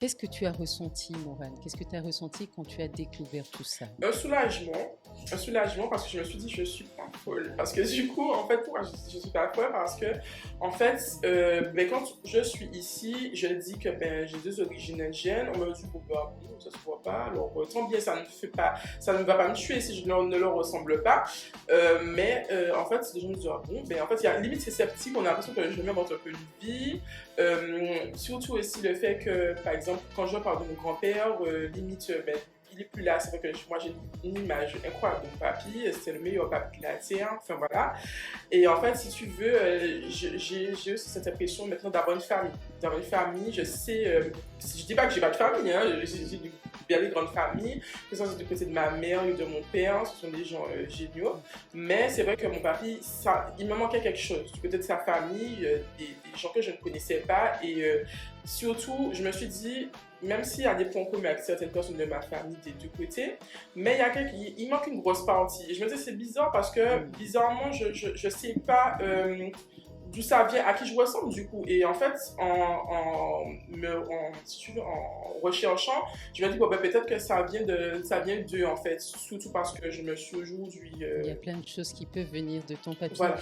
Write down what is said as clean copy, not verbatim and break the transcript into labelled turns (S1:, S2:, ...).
S1: Qu'est-ce que tu as ressenti, Morane? Qu'est-ce que tu as ressenti quand tu as découvert tout ça?
S2: Un soulagement parce que je me suis dit je suis pas folle. Parce que du coup, en fait, pourquoi je suis pas folle? Parce que, en fait, quand je suis ici, je dis que j'ai deux origines indiennes. On me dit, bon, bah, bon, ça se voit pas. Alors, tant bien, ça ne va pas me tuer si je ne leur ressemble pas. En fait, les gens me disent, ah bon, en fait, il y a limite, c'est sceptique. On a l'impression que je m'invente un peu une vie. Surtout aussi le fait que, par exemple, quand je parle de mon grand-père, limite, il est plus là. C'est vrai que moi, j'ai une image incroyable de mon papy. C'est le meilleur papy de la terre. Enfin, voilà. Et en fait, si tu veux, j'ai aussi cette impression maintenant d'avoir une famille. D'avoir une famille, je sais, je dis pas que j'ai pas de famille, hein, j'ai une bien grande famille, que ce soit du côté de ma mère et de mon père, ce sont des gens géniaux. Mais c'est vrai que mon papy, il me manquait quelque chose du côté de sa famille, des gens que je ne connaissais pas. Et surtout, je me suis dit, même s'il y a des points communs avec certaines personnes de ma famille des deux côtés, mais il manque une grosse partie. Et je me dis, c'est bizarre parce que, bizarrement, je sais pas d'où ça vient, à qui je ressemble du coup. Et en fait, si tu veux, en recherchant, je me dis, bon, peut-être que ça vient d'eux en fait, surtout parce que je me suis aujourd'hui.
S1: Il y a plein de choses qui peuvent venir de ton papy.
S2: Voilà.